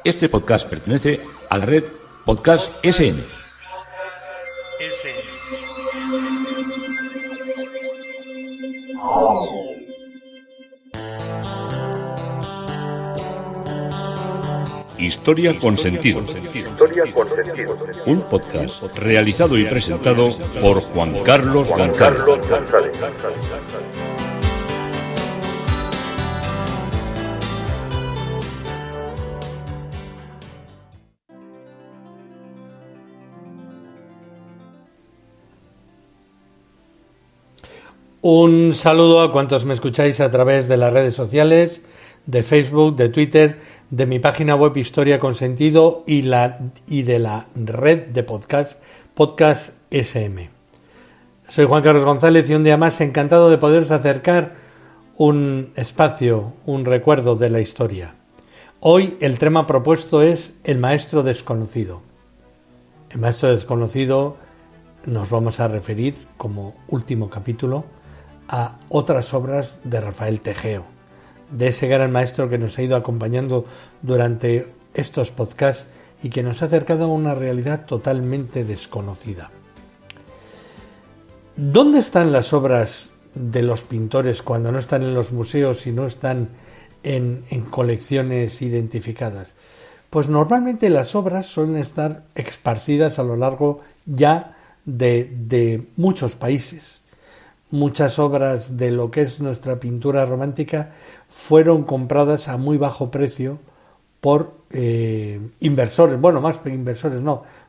Este podcast pertenece a la red Podcast SN. Historia con sentido. Un podcast realizado y presentado por Juan Carlos González. Un saludo a cuantos me escucháis a través de las redes sociales, de Facebook, de Twitter, de mi página web Historia con Sentido y de la red de podcast SM. Soy Juan Carlos González y un día más encantado de poderos acercar un espacio, un recuerdo de la historia. Hoy el tema propuesto es el maestro desconocido. El maestro desconocido nos vamos a referir como último capítulo a otras obras de Rafael Tejeo, de ese gran maestro que nos ha ido acompañando durante estos podcasts y que nos ha acercado a una realidad totalmente desconocida. ¿Dónde están las obras de los pintores cuando no están en los museos y no están en colecciones identificadas? Pues normalmente las obras suelen estar esparcidas a lo largo ya de muchos países. Muchas obras de lo que es nuestra pintura romántica fueron compradas a muy bajo precio por inversores,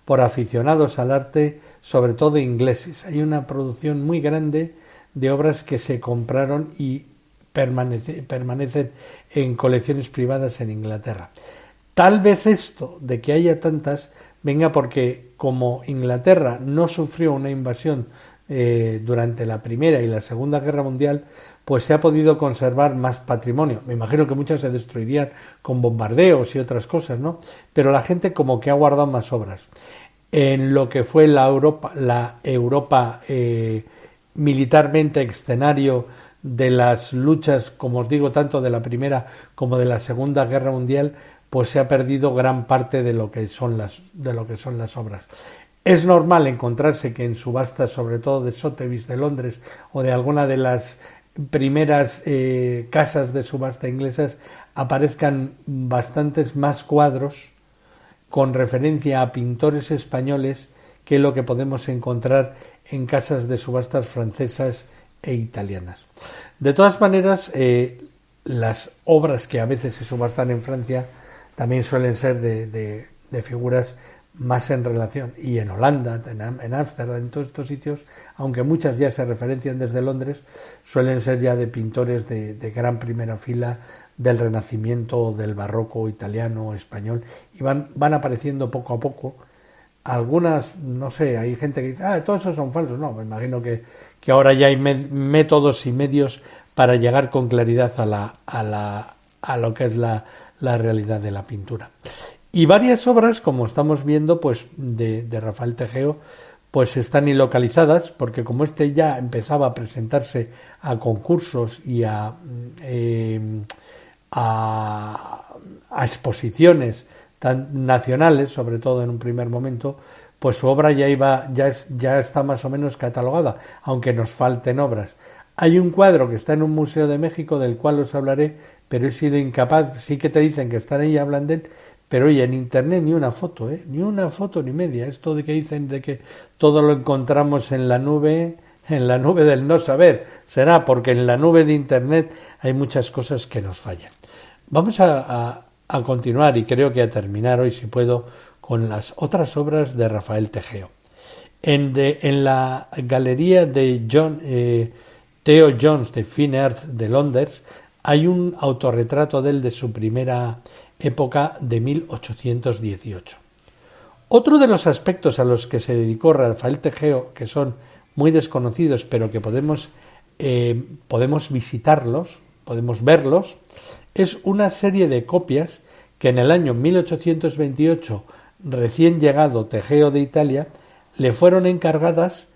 por aficionados al arte, sobre todo ingleses. Hay una producción muy grande de obras que se compraron y permanecen en colecciones privadas en Inglaterra. Tal vez esto de que haya tantas venga porque como Inglaterra no sufrió una invasión durante la Primera y la Segunda Guerra Mundial, pues se ha podido conservar más patrimonio. Me imagino que muchas se destruirían con bombardeos y otras cosas, ¿no? Pero la gente como que ha guardado más obras. En lo que fue la Europa militarmente escenario de las luchas, como os digo, tanto de la Primera como de la Segunda Guerra Mundial, pues se ha perdido gran parte de lo que son las obras. Es normal encontrarse que en subastas, sobre todo de Sotheby's de Londres o de alguna de las primeras casas de subasta inglesas, aparezcan bastantes más cuadros con referencia a pintores españoles que lo que podemos encontrar en casas de subastas francesas e italianas. De todas maneras, las obras que a veces se subastan en Francia también suelen ser de figuras más en relación, y en Holanda, en Ámsterdam, en todos estos sitios, aunque muchas ya se referencian desde Londres, suelen ser ya de pintores de gran primera fila del Renacimiento, del Barroco italiano o español, y van apareciendo poco a poco. Algunas, no sé, hay gente que dice, todos esos son falsos. No, me imagino que ahora ya hay métodos y medios para llegar con claridad a lo que es la realidad de la pintura. Y varias obras, como estamos viendo, pues de Rafael Tejeo, pues están ilocalizadas, porque como este ya empezaba a presentarse a concursos y a exposiciones nacionales, sobre todo en un primer momento, pues su obra ya está más o menos catalogada, aunque nos falten obras. Hay un cuadro que está en un museo de México del cual os hablaré, pero he sido incapaz. Sí que te dicen que están ahí y hablan de él, pero oye, en internet ni una foto ni media. Esto de que dicen de que todo lo encontramos en la nube del no saber, será porque en la nube de internet hay muchas cosas que nos fallan. Vamos a continuar, y creo que a terminar hoy, si puedo, con las otras obras de Rafael Tejeo. En la galería de Theo Jones de Fine Art de Londres hay un autorretrato de él de su primera época de 1818. Otro de los aspectos a los que se dedicó Rafael Tejeo, que son muy desconocidos, pero que podemos visitarlos, podemos verlos, es una serie de copias que en el año 1828, recién llegado Tejeo de Italia, le fueron encargadas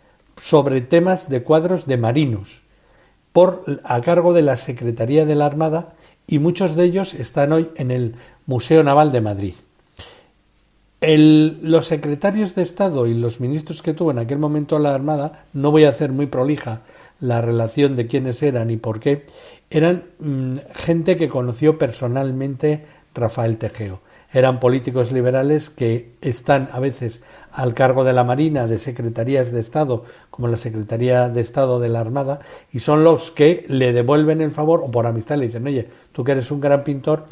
sobre temas de cuadros de marinos, a cargo de la Secretaría de la Armada, y muchos de ellos están hoy en el Museo Naval de Madrid. Los secretarios de Estado y los ministros que tuvo en aquel momento la Armada, no voy a hacer muy prolija la relación de quiénes eran y por qué, eran gente que conoció personalmente Rafael Tejeo. Eran políticos liberales que están a veces al cargo de la Marina, de secretarías de Estado, como la Secretaría de Estado de la Armada, y son los que le devuelven el favor, o por amistad le dicen, oye, tú que eres un gran pintor,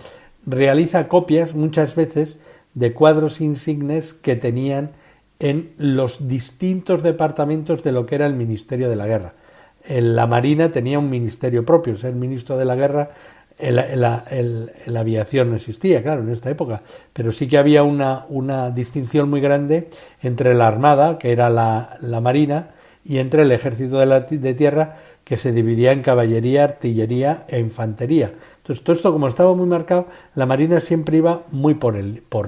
realiza copias muchas veces de cuadros insignes que tenían en los distintos departamentos de lo que era el Ministerio de la Guerra. La Marina tenía un ministerio propio, ser ministro de la Guerra, la aviación no existía, claro, en esta época, pero sí que había una distinción muy grande entre la Armada, que era la Marina, y entre el Ejército de Tierra, que se dividía en caballería, artillería e infantería. Entonces, todo esto, como estaba muy marcado, la Marina siempre iba muy por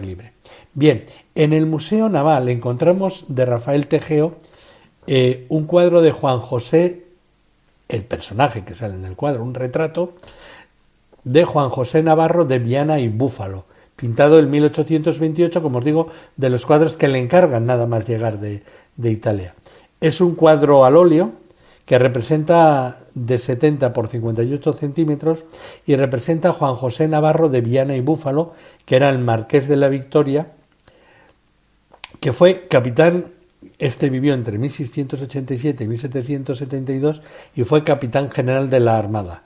libre. Bien, en el Museo Naval encontramos de Rafael Tejeo un cuadro de Juan José, el personaje que sale en el cuadro, un retrato de Juan José Navarro de Viana y Búfalo, pintado en 1828, como os digo, de los cuadros que le encargan nada más llegar de Italia. Es un cuadro al óleo que representa de 70 por 58 centímetros y representa a Juan José Navarro de Viana y Búfalo, que era el marqués de la Victoria, que fue capitán. Este vivió entre 1687 y 1772 y fue capitán general de la Armada.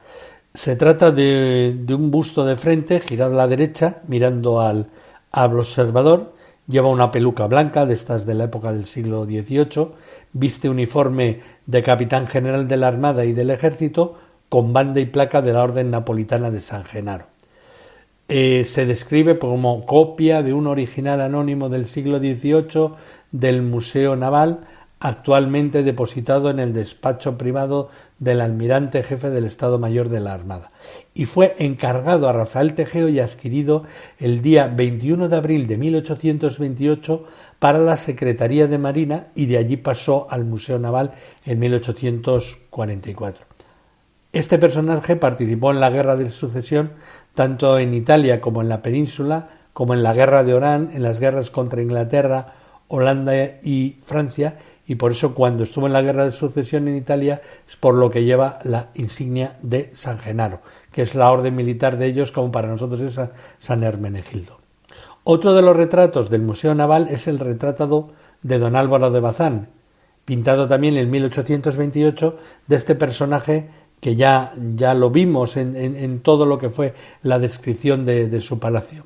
Se trata de un busto de frente, girado a la derecha, mirando al observador. Lleva una peluca blanca, de estas de la época del siglo XVIII, viste uniforme de capitán general de la Armada y del Ejército, con banda y placa de la Orden Napolitana de San Genaro. Se describe como copia de un original anónimo del siglo XVIII del Museo Naval, actualmente depositado en el despacho privado del almirante jefe del Estado Mayor de la Armada, y fue encargado a Rafael Tejeo y adquirido el día 21 de abril de 1828 para la Secretaría de Marina, y de allí pasó al Museo Naval en 1844. Este personaje participó en la Guerra de Sucesión tanto en Italia como en la península, como en la Guerra de Orán, en las guerras contra Inglaterra, Holanda y Francia, y por eso cuando estuvo en la Guerra de Sucesión en Italia es por lo que lleva la insignia de San Genaro, que es la orden militar de ellos, como para nosotros es San Hermenegildo. Otro de los retratos del Museo Naval es el retrato de don Álvaro de Bazán, pintado también en 1828, de este personaje que ya lo vimos en todo lo que fue la descripción de su palacio.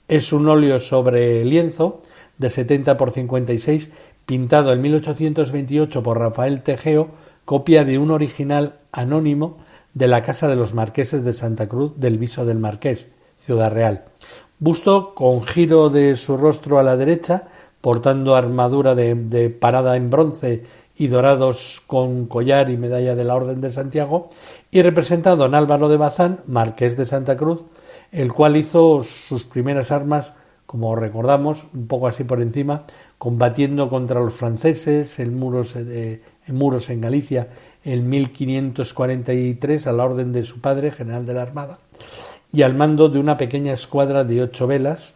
Es un óleo sobre lienzo de 70 por 56, pintado en 1828 por Rafael Tejeo, copia de un original anónimo de la Casa de los Marqueses de Santa Cruz del Viso del Marqués, Ciudad Real. Busto con giro de su rostro a la derecha, portando armadura de parada en bronce y dorados con collar y medalla de la Orden de Santiago, y representa a don Álvaro de Bazán, marqués de Santa Cruz, el cual hizo sus primeras armas, como recordamos, un poco así por encima, combatiendo contra los franceses en muros en Galicia en 1543 a la orden de su padre, general de la Armada, y al mando de una pequeña escuadra de 8 velas.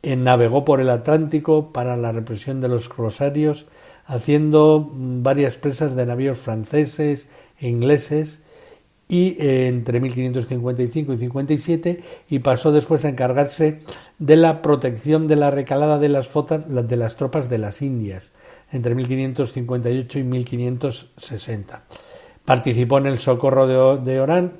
Navegó por el Atlántico para la represión de los corsarios, haciendo varias presas de navíos franceses e ingleses, y entre 1555 y 57, y pasó después a encargarse de la protección de la recalada de las tropas de las Indias entre 1558 y 1560. Participó en el socorro de Orán,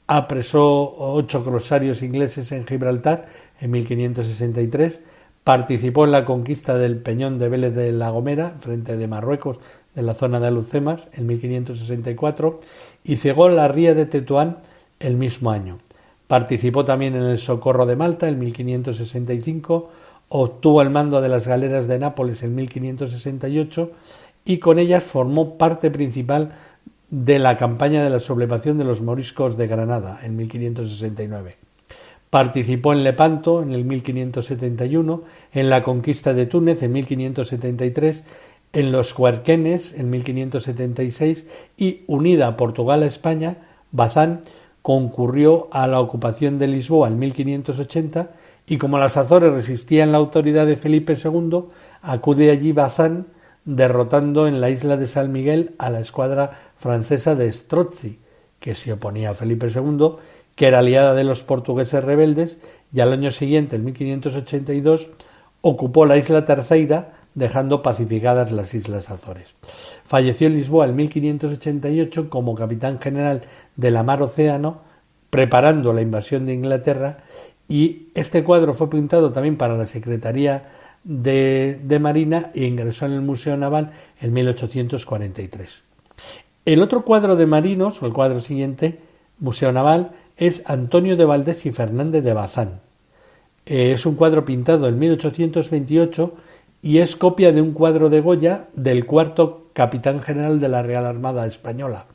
apresó 8 corsarios ingleses en Gibraltar en 1563, participó en la conquista del Peñón de Vélez de la Gomera, frente de Marruecos, de la zona de Alhucemas, en 1564, y cegó la ría de Tetuán el mismo año. Participó también en el socorro de Malta en 1565, obtuvo el mando de las galeras de Nápoles en 1568 y con ellas formó parte principal de la campaña de la sublevación de los moriscos de Granada en 1569. Participó en Lepanto en el 1571, en la conquista de Túnez en 1573, en los Huarquenes en 1576 y, unida Portugal a España, Bazán concurrió a la ocupación de Lisboa en 1580 y como las Azores resistían la autoridad de Felipe II, acude allí Bazán, derrotando en la isla de San Miguel a la escuadra francesa de Strozzi, que se oponía a Felipe II, que era aliada de los portugueses rebeldes, y al año siguiente, en 1582, ocupó la isla Terceira, dejando pacificadas las Islas Azores. Falleció en Lisboa en 1588 como capitán general de la Mar Océano, preparando la invasión de Inglaterra, y este cuadro fue pintado también para la Secretaría de Marina e ingresó en el Museo Naval en 1843. El otro cuadro de marinos, o el cuadro siguiente, Museo Naval, es Antonio de Valdés y Fernández de Bazán. Es un cuadro pintado en 1828 y es copia de un cuadro de Goya del cuarto capitán general de la Real Armada Española.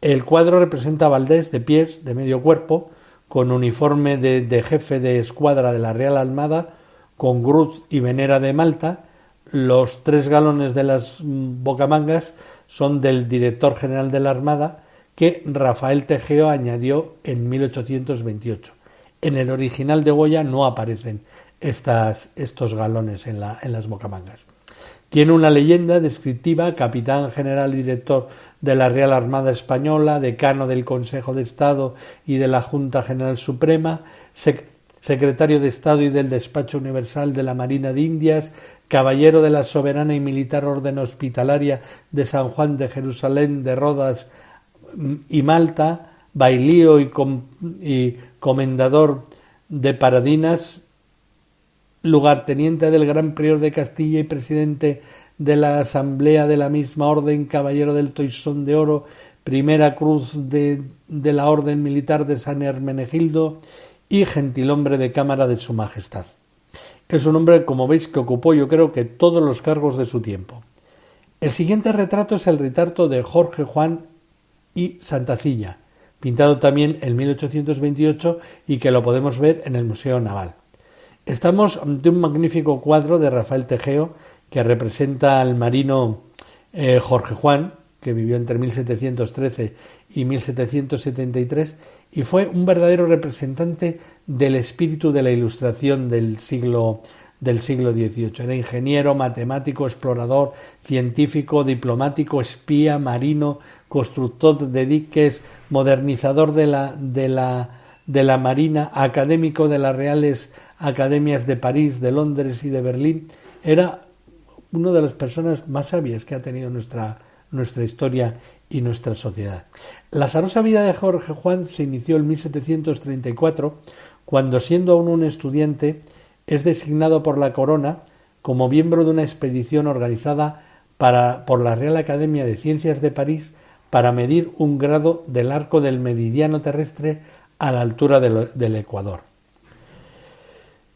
El cuadro representa a Valdés de pies, de medio cuerpo, con uniforme de jefe de escuadra de la Real Armada, con cruz y venera de Malta. Los 3 galones de las bocamangas son del director general de la Armada, que Rafael Tejeo añadió en 1828. En el original de Goya no aparecen estos galones en las bocamangas. Tiene una leyenda descriptiva: capitán general y director de la Real Armada Española, decano del Consejo de Estado y de la Junta General Suprema, secretario de Estado y del Despacho Universal de la Marina de Indias, caballero de la Soberana y Militar Orden Hospitalaria de San Juan de Jerusalén, de Rodas y Malta, bailío y comendador de Paradinas, lugarteniente del Gran Prior de Castilla y presidente de la Asamblea de la misma orden, caballero del Toisón de Oro, primera cruz de la Orden Militar de San Hermenegildo y gentilhombre de Cámara de Su Majestad. Es un hombre, como veis, que ocupó, yo creo, que todos los cargos de su tiempo. El siguiente retrato es el retrato de Jorge Juan y Santacilla, pintado también en 1828 y que lo podemos ver en el Museo Naval. Estamos ante un magnífico cuadro de Rafael Tejeo que representa al marino Jorge Juan, que vivió entre 1713 y 1773 y fue un verdadero representante del espíritu de la Ilustración del siglo XVIII. Era ingeniero, matemático, explorador, científico, diplomático, espía, marino, constructor de diques, modernizador de la marina, académico de las Reales Academias de París, de Londres y de Berlín. Era una de las personas más sabias que ha tenido nuestra historia y nuestra sociedad. La azarosa vida de Jorge Juan se inició en 1734, cuando, siendo aún un estudiante, es designado por la Corona como miembro de una expedición organizada por la Real Academia de Ciencias de París para medir un grado del arco del meridiano terrestre a la altura del Ecuador.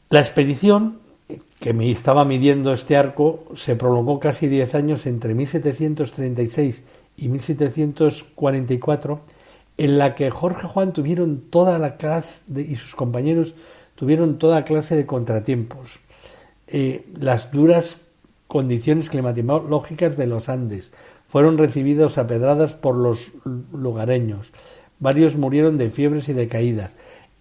La expedición, que me estaba midiendo este arco, se prolongó casi 10 años entre 1736 y 1744, en la que Jorge Juan tuvieron toda la clase y sus compañeros tuvieron toda clase de contratiempos. Las duras condiciones climatológicas de los Andes fueron recibidos a pedradas por los lugareños. Varios murieron de fiebres y de caídas.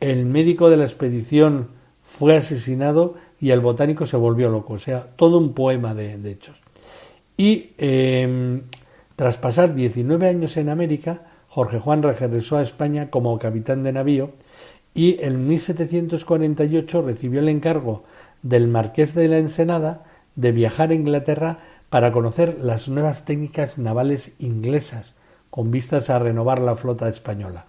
El médico de la expedición fue asesinado y el botánico se volvió loco. O sea, todo un poema de hechos. Y tras pasar 19 años en América, Jorge Juan regresó a España como capitán de navío y en 1748 recibió el encargo del Marqués de la Ensenada de viajar a Inglaterra para conocer las nuevas técnicas navales inglesas, con vistas a renovar la flota española.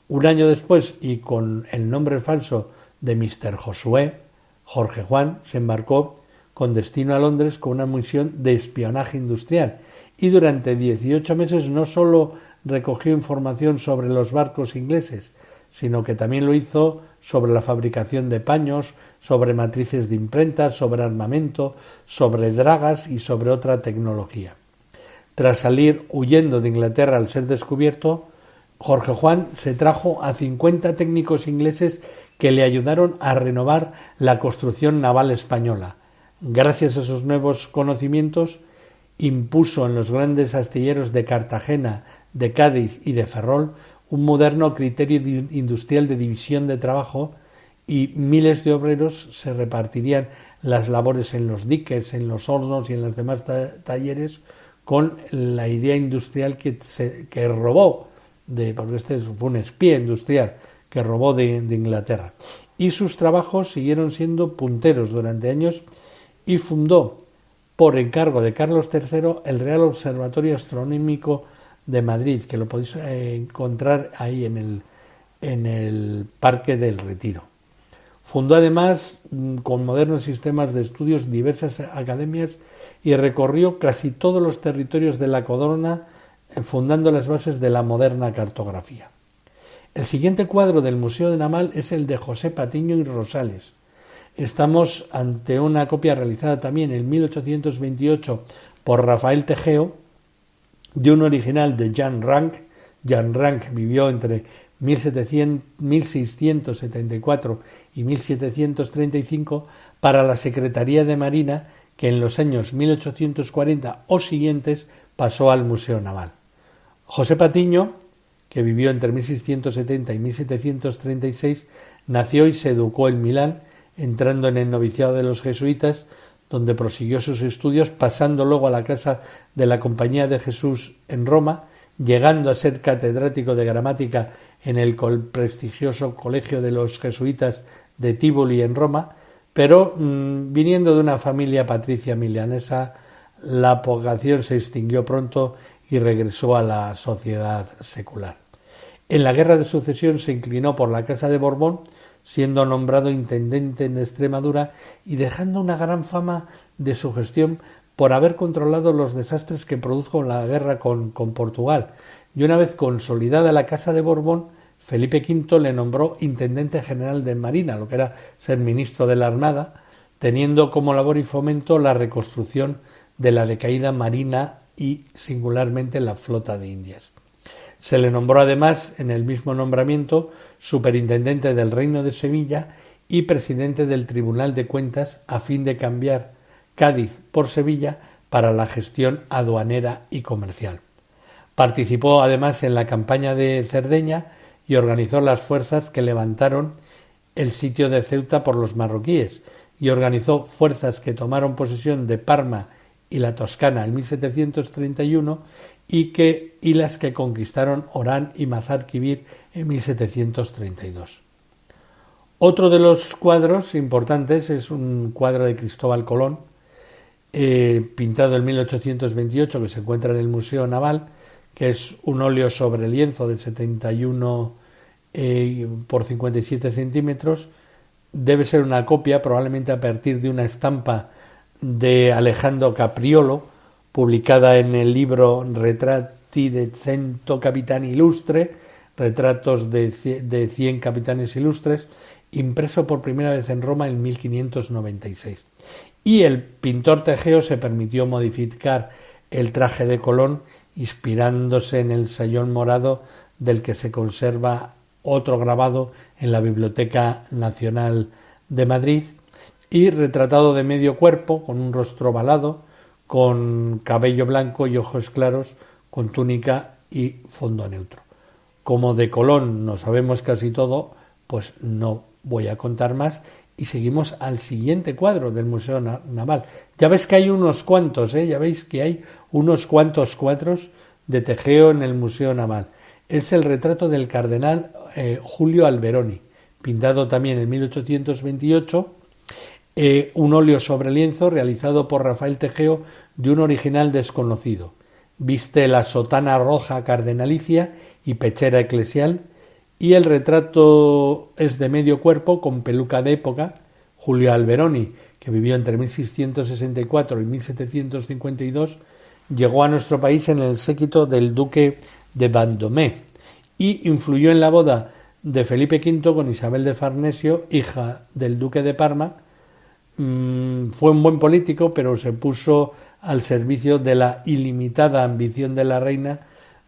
Un año después, y con el nombre falso de Mr. Josué, Jorge Juan se embarcó con destino a Londres con una misión de espionaje industrial y durante 18 meses no solo recogió información sobre los barcos ingleses, sino que también lo hizo sobre la fabricación de paños, sobre matrices de imprenta, sobre armamento, sobre dragas y sobre otra tecnología. Tras salir huyendo de Inglaterra al ser descubierto, Jorge Juan se trajo a 50 técnicos ingleses que le ayudaron a renovar la construcción naval española. Gracias a sus nuevos conocimientos, impuso en los grandes astilleros de Cartagena, de Cádiz y de Ferrol un moderno criterio industrial de división de trabajo y miles de obreros se repartirían las labores en los diques, en los hornos y en los demás talleres, con la idea industrial que robó, porque este fue un espía industrial que robó de Inglaterra. Y sus trabajos siguieron siendo punteros durante años y fundó, por encargo de Carlos III, el Real Observatorio Astronómico de Madrid, que lo podéis encontrar ahí en el Parque del Retiro. Fundó además, con modernos sistemas de estudios, diversas academias y recorrió casi todos los territorios de la corona, fundando las bases de la moderna cartografía. El siguiente cuadro del Museo Naval es el de José Patiño y Rosales. Estamos ante una copia realizada también en 1828 por Rafael Tejeo de un original de Jan Rank. Jan Rank vivió entre 1674 y 1735 para la Secretaría de Marina, que en los años 1840 o siguientes pasó al Museo Naval. José Patiño, que vivió entre 1670 y 1736, nació y se educó en Milán, entrando en el noviciado de los jesuitas, donde prosiguió sus estudios, pasando luego a la casa de la Compañía de Jesús en Roma, llegando a ser catedrático de gramática en el prestigioso Colegio de los Jesuitas de Tívoli en Roma, pero viniendo de una familia patricia milanesa, la vocación se extinguió pronto y regresó a la sociedad secular. En la Guerra de Sucesión se inclinó por la Casa de Borbón, siendo nombrado intendente en Extremadura y dejando una gran fama de su gestión por haber controlado los desastres que produjo la guerra con Portugal. Y una vez consolidada la Casa de Borbón, Felipe V le nombró intendente general de Marina, lo que era ser ministro de la Armada, teniendo como labor y fomento la reconstrucción de la decaída Marina y singularmente la flota de Indias. Se le nombró además, en el mismo nombramiento, superintendente del Reino de Sevilla y presidente del Tribunal de Cuentas, a fin de cambiar Cádiz por Sevilla para la gestión aduanera y comercial. Participó además en la campaña de Cerdeña y organizó las fuerzas que levantaron el sitio de Ceuta por los marroquíes, y organizó fuerzas que tomaron posesión de Parma y la Toscana en 1731 y las que conquistaron Orán y Mazar-Quivir en 1732. Otro de los cuadros importantes es un cuadro de Cristóbal Colón, pintado en 1828, que se encuentra en el Museo Naval, que es un óleo sobre lienzo de 71 por 57 centímetros. Debe ser una copia, probablemente a partir de una estampa de Alejandro Capriolo, publicada en el libro Retratti de 100 Capitani Illustre, retratos de 100 capitanes ilustres, impreso por primera vez en Roma en 1596. Y el pintor Tejeo se permitió modificar el traje de Colón, inspirándose en el sayón morado, del que se conserva otro grabado en la Biblioteca Nacional de Madrid, y retratado de medio cuerpo, con un rostro ovalado, con cabello blanco y ojos claros, con túnica y fondo neutro. Como de Colón no sabemos casi todo, pues no voy a contar más y seguimos al siguiente cuadro del Museo Naval. Ya ves que hay unos cuantos, ya veis que hay unos cuantos cuadros de Tejeo en el Museo Naval. Es el retrato del cardenal Julio Alberoni, pintado también en 1828, un óleo sobre lienzo realizado por Rafael Tejeo de un original desconocido. Viste la sotana roja cardenalicia y pechera eclesial, y el retrato es de medio cuerpo con peluca de época. Julio Alberoni, que vivió entre 1664 y 1752, llegó a nuestro país en el séquito del duque de Vendôme y influyó en la boda de Felipe V con Isabel de Farnesio, hija del duque de Parma. Fue un buen político, pero se puso al servicio de la ilimitada ambición de la reina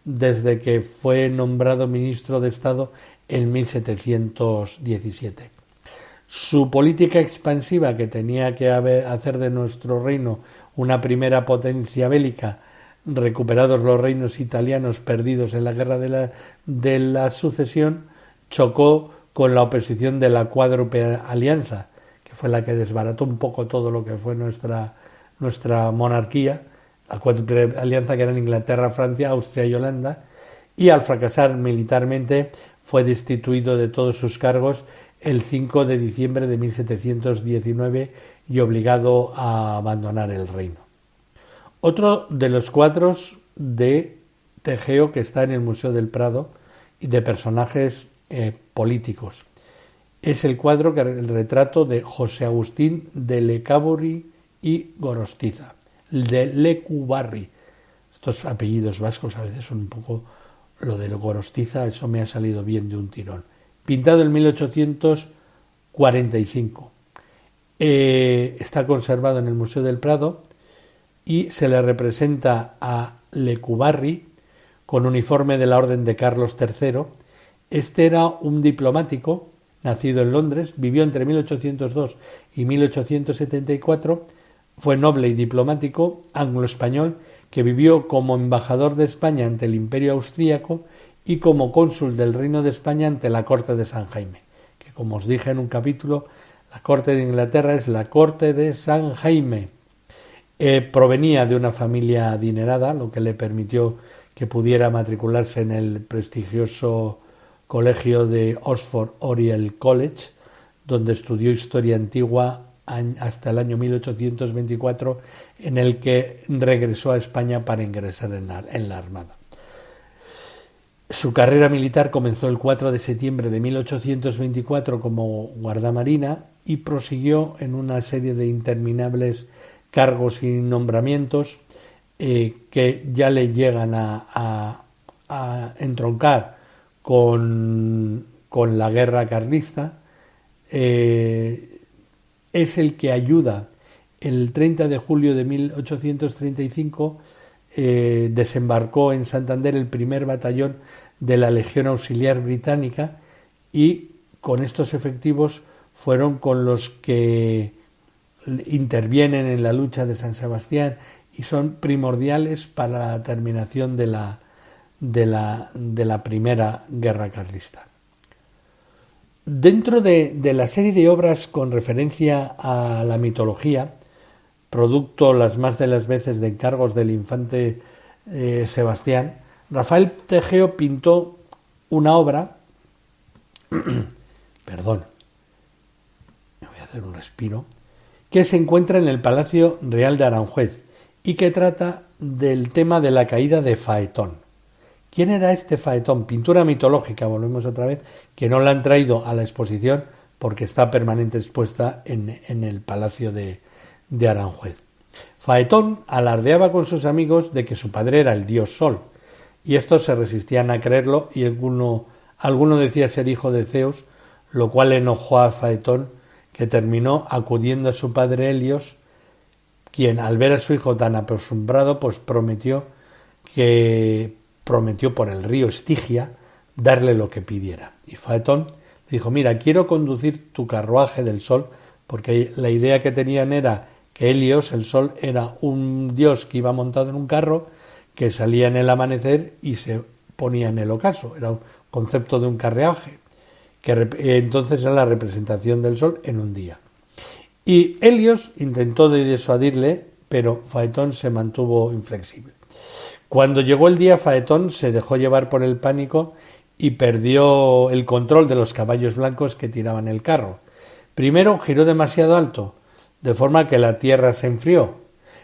desde que fue nombrado ministro de Estado en 1717. Su política expansiva, que tenía que hacer de nuestro reino una primera potencia bélica, recuperados los reinos italianos perdidos en la guerra de la sucesión, chocó con la oposición de la Cuádruple Alianza, que fue la que desbarató un poco todo lo que fue nuestra monarquía, la Cuádruple Alianza que eran Inglaterra, Francia, Austria y Holanda, y al fracasar militarmente fue destituido de todos sus cargos el 5 de diciembre de 1719 y obligado a abandonar el reino. Otro de los cuadros de Tegeo que está en el Museo del Prado y de personajes políticos es el cuadro, el retrato de José Agustín de Lecabarri y Gorostiza, de Lecumberri. Estos apellidos vascos a veces son un poco, lo de Gorostiza, eso me ha salido bien de un tirón. Pintado en 1845. Está conservado en el Museo del Prado y se le representa a Lecumberri con uniforme de la Orden de Carlos III. Este era un diplomático nacido en Londres, vivió entre 1802 y 1874, fue noble y diplomático anglo-español que vivió como embajador de España ante el Imperio Austríaco y como cónsul del Reino de España ante la Corte de San Jaime, que como os dije en un capítulo, la Corte de Inglaterra es la Corte de San Jaime. Provenía de una familia adinerada, lo que le permitió que pudiera matricularse en el prestigioso colegio de Oxford Oriel College, donde estudió historia antigua hasta el año 1824, en el que regresó a España para ingresar en la Armada. Su carrera militar comenzó el 4 de septiembre de 1824 como guardamarina y prosiguió en una serie de interminables cargos y nombramientos que ya le llegan a entroncar con la guerra carlista. Es el que ayuda el 30 de julio de 1835 desembarcó en Santander el primer batallón de la Legión Auxiliar Británica y con estos efectivos fueron con los que intervienen en la lucha de San Sebastián y son primordiales para la terminación de la primera guerra carlista. Dentro de la serie de obras con referencia a la mitología, producto las más de las veces de encargos del infante Sebastián, Rafael Tegeo pintó una obra, perdón, me voy a hacer un respiro, que se encuentra en el Palacio Real de Aranjuez y que trata del tema de la caída de Faetón. ¿Quién era este Faetón? Pintura mitológica, volvemos otra vez, que no la han traído a la exposición porque está permanente expuesta en el Palacio de Aranjuez. Faetón alardeaba con sus amigos de que su padre era el dios Sol, y estos se resistían a creerlo y alguno decía ser hijo de Zeus, lo cual enojó a Faetón, que terminó acudiendo a su padre Helios, quien al ver a su hijo tan apesumbrado, pues prometió por el río Estigia darle lo que pidiera. Y Faetón dijo: mira, quiero conducir tu carruaje del sol, porque la idea que tenían era que Helios, el sol, era un dios que iba montado en un carro, que salía en el amanecer y se ponía en el ocaso. Era un concepto de un carruaje, que entonces era la representación del sol en un día. Y Helios intentó disuadirle, pero Faetón se mantuvo inflexible. Cuando llegó el día, Faetón se dejó llevar por el pánico y perdió el control de los caballos blancos que tiraban el carro. Primero giró demasiado alto, de forma que la tierra se enfrió.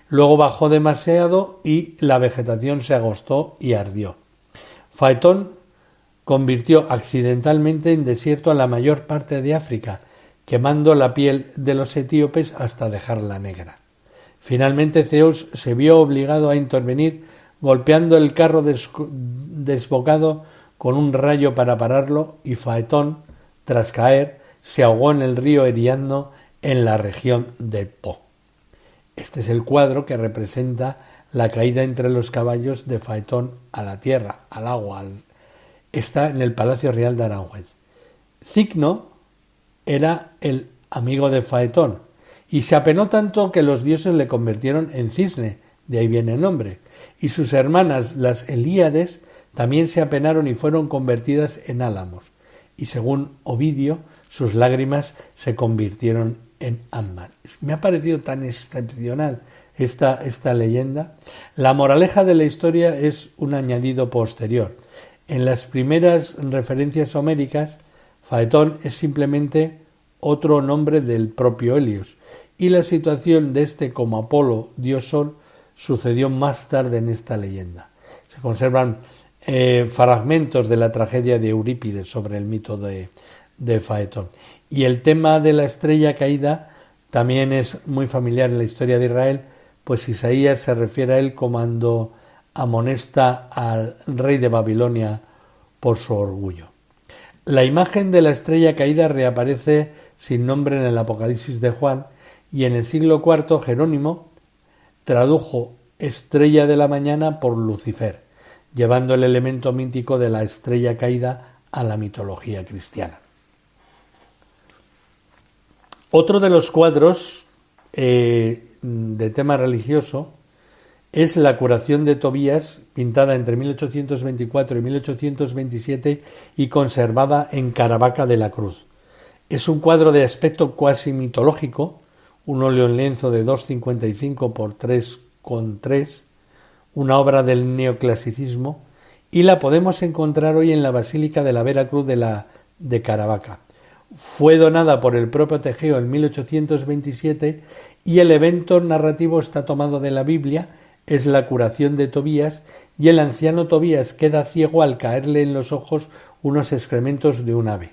Luego bajó demasiado y la vegetación se agostó y ardió. Faetón convirtió accidentalmente en desierto a la mayor parte de África, quemando la piel de los etíopes hasta dejarla negra. Finalmente Zeus se vio obligado a intervenir, golpeando el carro desbocado con un rayo para pararlo, y Faetón, tras caer, se ahogó en el río Eriadno en la región de Po. Este es el cuadro que representa la caída entre los caballos de Faetón a la tierra, al agua. Está en el Palacio Real de Aranjuez. Cicno era el amigo de Faetón y se apenó tanto que los dioses le convirtieron en cisne, de ahí viene el nombre, y sus hermanas, las Helíades, también se apenaron y fueron convertidas en álamos. y según Ovidio, sus lágrimas se convirtieron en ámbar. Me ha parecido tan excepcional esta leyenda. La moraleja de la historia es un añadido posterior. En las primeras referencias homéricas, Faetón es simplemente otro nombre del propio Helios, y la situación de este como Apolo, dios Sol, sucedió más tarde en esta leyenda. Se conservan fragmentos de la tragedia de Eurípides sobre el mito de Faetón. Y el tema de la estrella caída también es muy familiar en la historia de Israel, pues Isaías se refiere a él cuando amonesta al rey de Babilonia por su orgullo. La imagen de la estrella caída reaparece sin nombre en el Apocalipsis de Juan, y en el siglo IV Jerónimo tradujo estrella de la mañana por Lucifer, llevando el elemento mítico de la estrella caída a la mitología cristiana. Otro de los cuadros de tema religioso es la curación de Tobías, pintada entre 1824 y 1827 y conservada en Caravaca de la Cruz. Es un cuadro de aspecto cuasi mitológico, un óleo en lienzo de 2,55 por 3,3, una obra del neoclasicismo, y la podemos encontrar hoy en la Basílica de la Vera Cruz de Caravaca. Fue donada por el propio Tegeo en 1827 y el evento narrativo está tomado de la Biblia, es la curación de Tobías, y el anciano Tobías queda ciego al caerle en los ojos unos excrementos de un ave.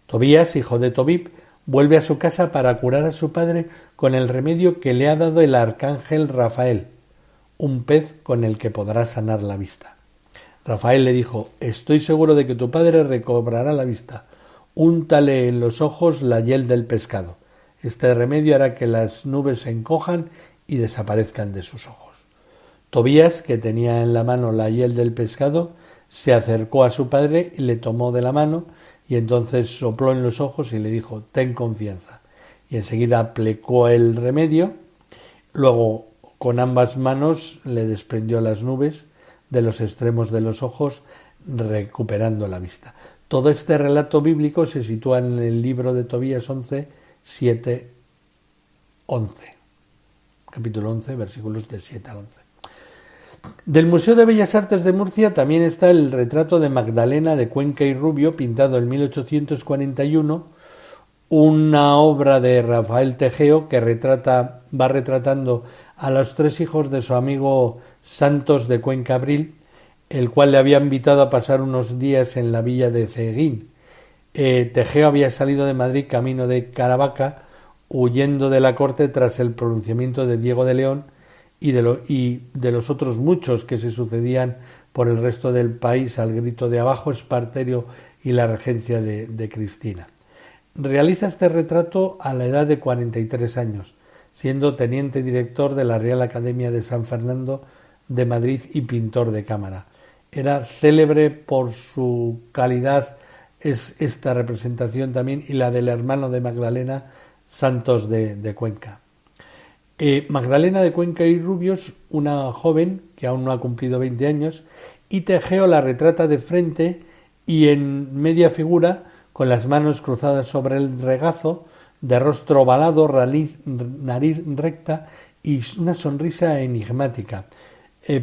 Tobías, hijo de Tobib, vuelve a su casa para curar a su padre con el remedio que le ha dado el arcángel Rafael, un pez con el que podrá sanar la vista. Rafael le dijo: estoy seguro de que tu padre recobrará la vista. Úntale en los ojos la hiel del pescado. Este remedio hará que las nubes se encojan y desaparezcan de sus ojos. Tobías, que tenía en la mano la hiel del pescado, se acercó a su padre y le tomó de la mano, y entonces sopló en los ojos y le dijo: ten confianza. Y enseguida aplicó el remedio. Luego, con ambas manos, le desprendió las nubes de los extremos de los ojos, recuperando la vista. Todo este relato bíblico se sitúa en el libro de Tobías 11, 7, 11. Capítulo 11, versículos del 7 al 11. Del Museo de Bellas Artes de Murcia también está el retrato de Magdalena de Cuenca y Rubio, pintado en 1841, una obra de Rafael Tegeo que va retratando a los tres hijos de su amigo Santos de Cuenca Abril, el cual le había invitado a pasar unos días en la villa de Ceguín. Tegeo había salido de Madrid camino de Caravaca, huyendo de la corte tras el pronunciamiento de Diego de León y de los otros muchos que se sucedían por el resto del país al grito de abajo Esparterio y la regencia de Cristina. Realiza este retrato a la edad de 43 años, siendo teniente director de la Real Academia de San Fernando de Madrid y pintor de cámara. Era célebre por su calidad esta representación también, y la del hermano de Magdalena, Santos de Cuenca. Magdalena de Cuenca y Rubios, una joven que aún no ha cumplido 20 años, y Tegeo la retrata de frente y en media figura, con las manos cruzadas sobre el regazo, de rostro ovalado, nariz recta y una sonrisa enigmática.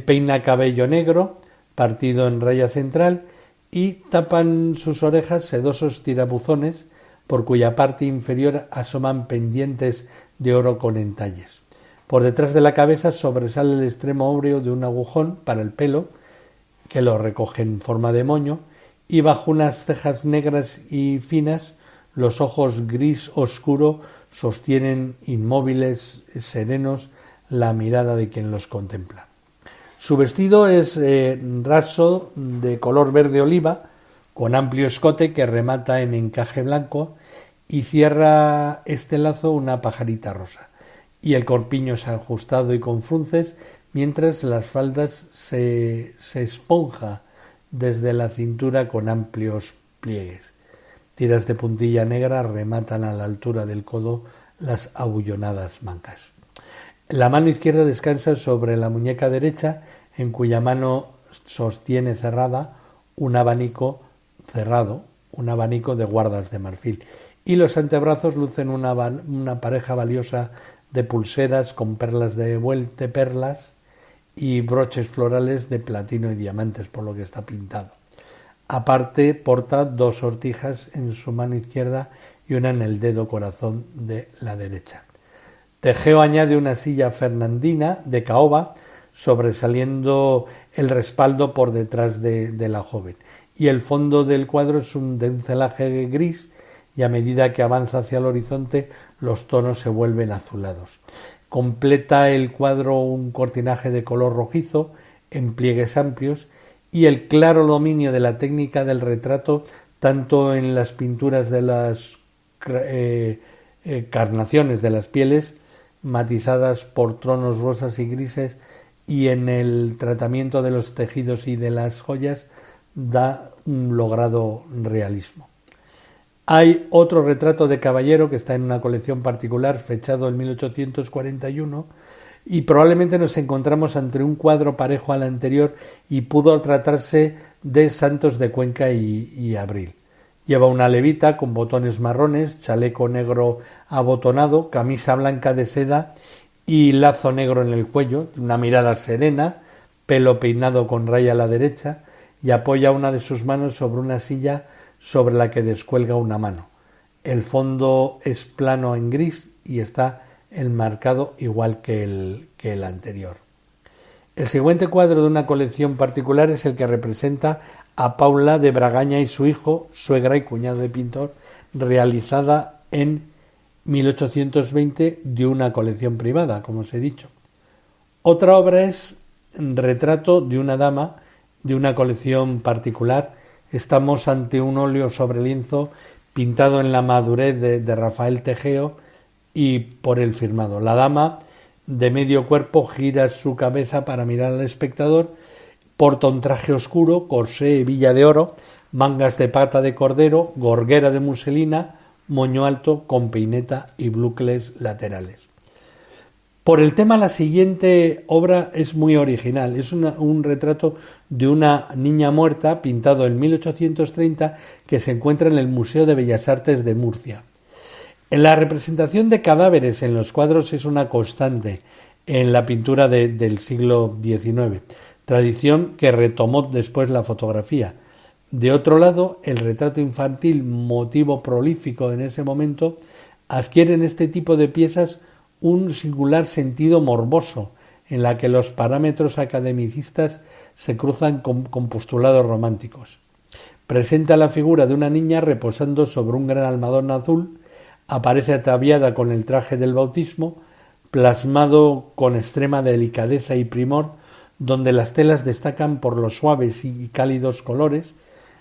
Peina cabello negro, partido en raya central, y tapan sus orejas sedosos tirabuzones, por cuya parte inferior asoman pendientes de oro con entalles. Por detrás de la cabeza sobresale el extremo áureo de un agujón para el pelo, que lo recoge en forma de moño, y bajo unas cejas negras y finas, los ojos gris oscuro sostienen inmóviles, serenos, la mirada de quien los contempla. Su vestido es raso de color verde oliva, con amplio escote que remata en encaje blanco y cierra este lazo una pajarita rosa, y el corpiño es ajustado y con frunces, mientras las faldas se esponja desde la cintura con amplios pliegues. Tiras de puntilla negra rematan a la altura del codo las abullonadas mangas. La mano izquierda descansa sobre la muñeca derecha, en cuya mano sostiene un abanico cerrado, un abanico de guardas de marfil. Y los antebrazos lucen una pareja valiosa de pulseras con perlas de perlas y broches florales de platino y diamantes, por lo que está pintado. Aparte, porta 2 sortijas en su mano izquierda y una en el dedo corazón de la derecha. Tegeo añade una silla fernandina de caoba, sobresaliendo el respaldo por detrás de la joven. Y el fondo del cuadro es de un celaje gris, y a medida que avanza hacia el horizonte los tonos se vuelven azulados. Completa el cuadro un cortinaje de color rojizo en pliegues amplios y el claro dominio de la técnica del retrato tanto en las pinturas de las carnaciones de las pieles matizadas por tonos rosas y grises y en el tratamiento de los tejidos y de las joyas da un logrado realismo. Hay otro retrato de caballero que está en una colección particular fechado en 1841 y probablemente nos encontramos ante un cuadro parejo al anterior y pudo tratarse de Santos de Cuenca y Abril. Lleva una levita con botones marrones, chaleco negro abotonado, camisa blanca de seda y lazo negro en el cuello, una mirada serena, pelo peinado con raya a la derecha y apoya una de sus manos sobre una silla sobre la que descuelga una mano. El fondo es plano en gris y está enmarcado igual que el anterior. El siguiente cuadro de una colección particular es el que representa a Paula de Bragaña y su hijo, suegra y cuñado de pintor, realizada en 1820 de una colección privada, como os he dicho. Otra obra es Retrato de una dama de una colección particular. Estamos ante un óleo sobre lienzo pintado en la madurez de Rafael Tegeo y por él firmado. La dama, de medio cuerpo, gira su cabeza para mirar al espectador, porta un traje oscuro, corsé, hebilla de oro, mangas de pata de cordero, gorguera de muselina, moño alto con peineta y bucles laterales. Por el tema, la siguiente obra es muy original. Es un retrato de una niña muerta pintado en 1830 que se encuentra en el Museo de Bellas Artes de Murcia. La representación de cadáveres en los cuadros es una constante en la pintura del siglo XIX, tradición que retomó después la fotografía. De otro lado, el retrato infantil, motivo prolífico en ese momento, adquiere en este tipo de piezas un singular sentido morboso, en la que los parámetros academicistas se cruzan con postulados románticos. Presenta la figura de una niña reposando sobre un gran almohadón azul, aparece ataviada con el traje del bautismo, plasmado con extrema delicadeza y primor, donde las telas destacan por los suaves y cálidos colores.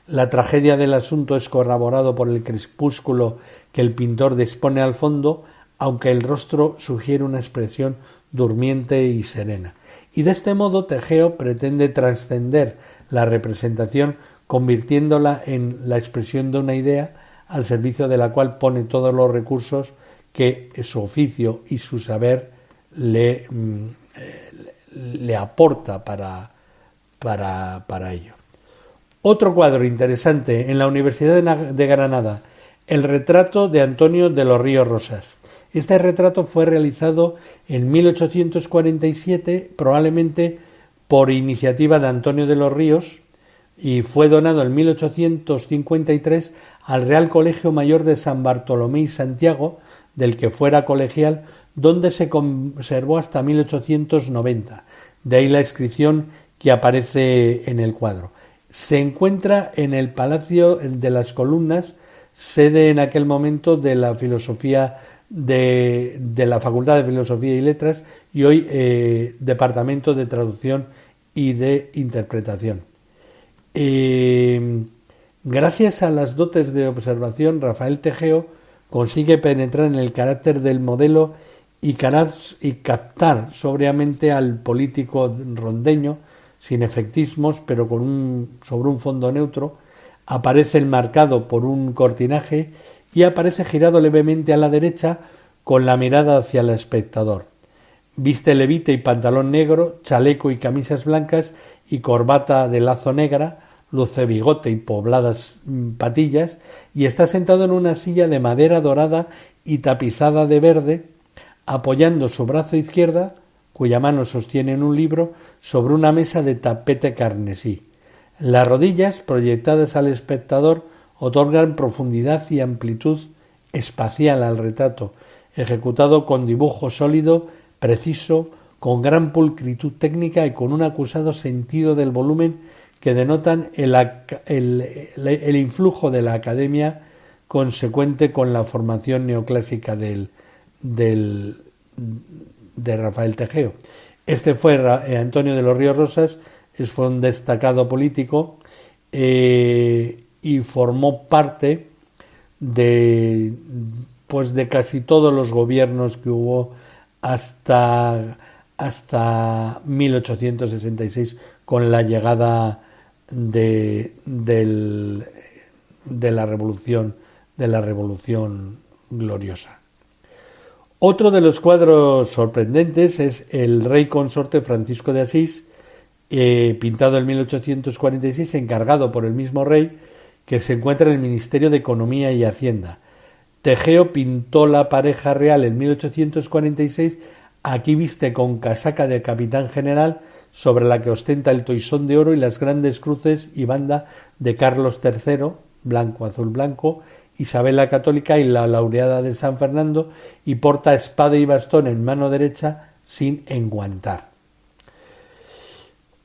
La tragedia del asunto es corroborado por el crepúsculo que el pintor dispone al fondo, aunque el rostro sugiere una expresión durmiente y serena. Y de este modo Tegeo pretende trascender la representación, convirtiéndola en la expresión de una idea al servicio de la cual pone todos los recursos que su oficio y su saber le aporta para ello. Otro cuadro interesante en la Universidad de Granada, el retrato de Antonio de los Ríos Rosas. Este retrato fue realizado en 1847, probablemente por iniciativa de Antonio de los Ríos, y fue donado en 1853 al Real Colegio Mayor de San Bartolomé y Santiago, del que fuera colegial, donde se conservó hasta 1890. De ahí la inscripción que aparece en el cuadro. Se encuentra en el Palacio de las Columnas, sede en aquel momento de la filosofía de la Facultad de Filosofía y Letras y hoy Departamento de Traducción y de Interpretación. Gracias a las dotes de observación, Rafael Tegeo consigue penetrar en el carácter del modelo y captar sobriamente al político rondeño, sin efectismos, pero sobre un fondo neutro. Aparece enmarcado por un cortinaje y aparece girado levemente a la derecha con la mirada hacia el espectador. Viste levita y pantalón negro, chaleco y camisas blancas y corbata de lazo negra, luce bigote y pobladas patillas, y está sentado en una silla de madera dorada y tapizada de verde, apoyando su brazo izquierda, cuya mano sostiene un libro, sobre una mesa de tapete carmesí. Las rodillas, proyectadas al espectador, otorgan profundidad y amplitud espacial al retrato, ejecutado con dibujo sólido, preciso, con gran pulcritud técnica y con un acusado sentido del volumen que denotan el influjo de la academia consecuente con la formación neoclásica de Rafael Tejeo. Este fue Antonio de los Ríos Rosas, fue un destacado político y formó parte de casi todos los gobiernos que hubo hasta 1866, con la llegada de la revolución gloriosa. Otro de los cuadros sorprendentes es el Rey Consorte Francisco de Asís, pintado en 1846, encargado por el mismo rey, que se encuentra en el Ministerio de Economía y Hacienda. Tejeo pintó la pareja real en 1846, aquí viste con casaca de capitán general, sobre la que ostenta el toisón de oro y las grandes cruces y banda de Carlos III, blanco, azul, blanco, Isabel la Católica y la laureada de San Fernando, y porta espada y bastón en mano derecha sin enguantar.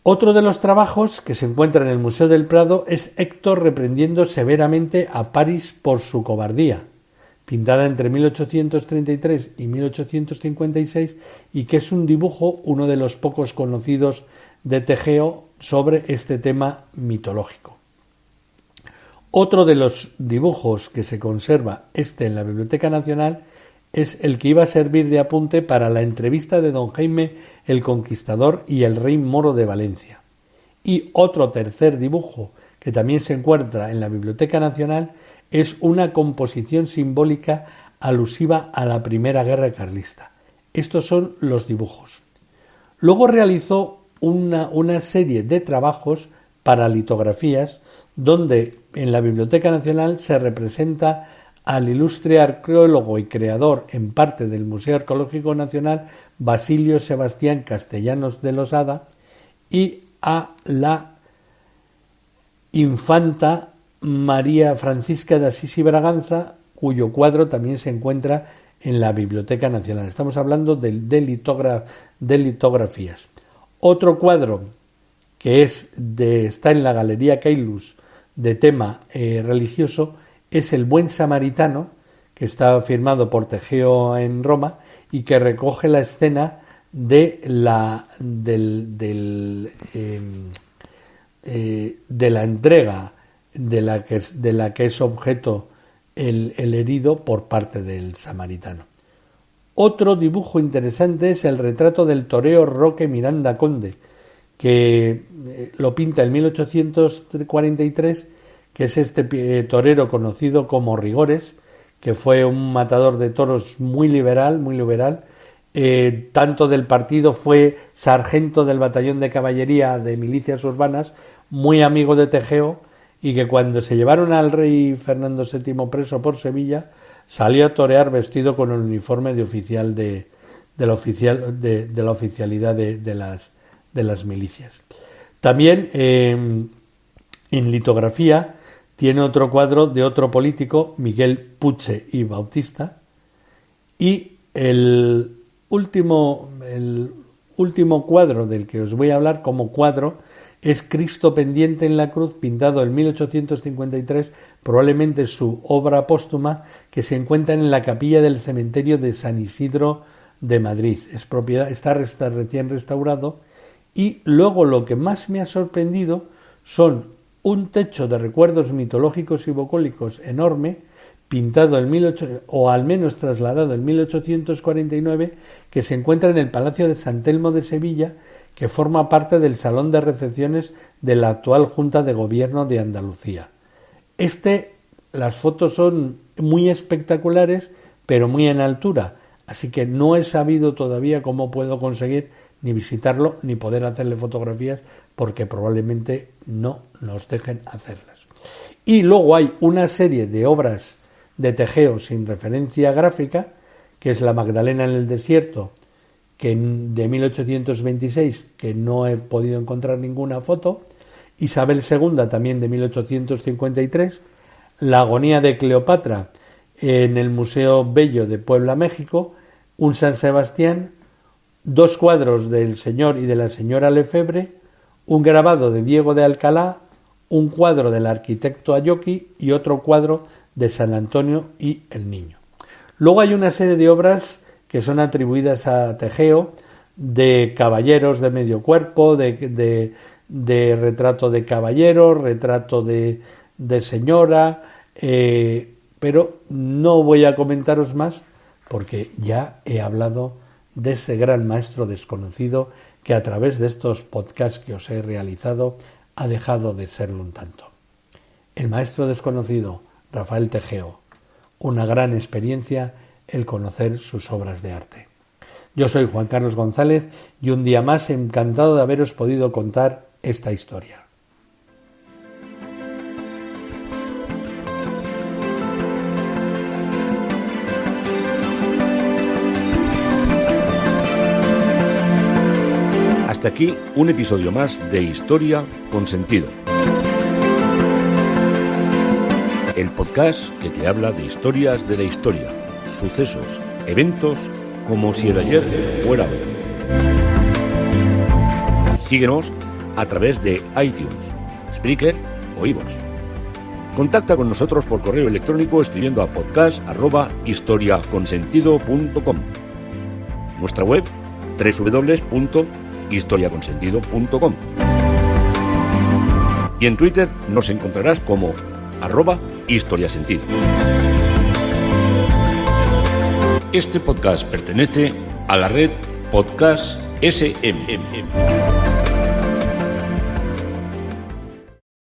Otro de los trabajos que se encuentra en el Museo del Prado es Héctor reprendiendo severamente a París por su cobardía, pintada entre 1833 y 1856, y que es un dibujo, uno de los pocos conocidos de Tejeo sobre este tema mitológico. Otro de los dibujos que se conserva en la Biblioteca Nacional es el que iba a servir de apunte para la entrevista de don Jaime el Conquistador y el rey moro de Valencia. Y otro tercer dibujo que también se encuentra en la Biblioteca Nacional es una composición simbólica alusiva a la Primera Guerra Carlista. Estos son los dibujos. Luego realizó una serie de trabajos para litografías, donde en la Biblioteca Nacional se representa al ilustre arqueólogo y creador en parte del Museo Arqueológico Nacional, Basilio Sebastián Castellanos de Losada, y a la infanta María Francisca de Asís y Braganza, cuyo cuadro también se encuentra en la Biblioteca Nacional. Estamos hablando de litografías. Otro cuadro que está en la Galería Caylus, de tema religioso, es El Buen Samaritano, que está firmado por Tejeo en Roma y que recoge la escena de la entrega de la que es objeto el herido por parte del samaritano. Otro dibujo interesante es el retrato del torero Roque Miranda Conde, que lo pinta en 1843, que es este torero conocido como Rigores, que fue un matador de toros muy liberal, tanto del partido, fue sargento del batallón de caballería de milicias urbanas, muy amigo de Tejeo, y que cuando se llevaron al rey Fernando VII preso por Sevilla, salió a torear vestido con el uniforme de oficial de la oficialidad de las milicias. También en litografía tiene otro cuadro de otro político, Miguel Puche y Bautista, y el último cuadro del que os voy a hablar como cuadro es Cristo pendiente en la cruz, pintado en 1853, probablemente su obra póstuma, que se encuentra en la capilla del cementerio de San Isidro de Madrid. Está recién restaurado. Y luego lo que más me ha sorprendido son un techo de recuerdos mitológicos y bucólicos enorme, pintado o al menos trasladado en 1849, que se encuentra en el Palacio de San Telmo de Sevilla, que forma parte del salón de recepciones de la actual Junta de Gobierno de Andalucía. Las fotos son muy espectaculares, pero muy en altura, así que no he sabido todavía cómo puedo conseguir ni visitarlo, ni poder hacerle fotografías porque probablemente no nos dejen hacerlas. Y luego hay una serie de obras de Tegeo sin referencia gráfica, que es La Magdalena en el desierto, que de 1826, que no he podido encontrar ninguna foto, Isabel II, también de 1853, La agonía de Cleopatra en el Museo Bello de Puebla, México, un San Sebastián, 2 cuadros del señor y de la señora Lefebvre, un grabado de Diego de Alcalá, un cuadro del arquitecto Ayoki y otro cuadro de San Antonio y el Niño. Luego hay una serie de obras que son atribuidas a Tegeo, de caballeros de medio cuerpo, de retrato de caballero, retrato de señora, pero no voy a comentaros más porque ya he hablado de ese gran maestro desconocido que a través de estos podcasts que os he realizado ha dejado de serlo un tanto. El maestro desconocido, Rafael Tegeo, una gran experiencia el conocer sus obras de arte. Yo soy Juan Carlos González y un día más encantado de haberos podido contar esta historia. Hasta aquí un episodio más de Historia con Sentido. El podcast que te habla de historias de la historia, sucesos, eventos, como si el ayer fuera hoy. Síguenos a través de iTunes, Spreaker o iVoox. Contacta con nosotros por correo electrónico escribiendo a podcast@historiaconsentido.com. Nuestra web www.historiaconsentido.com. Y en Twitter nos encontrarás como @historiasentido. Este podcast pertenece a la red Podcast SM.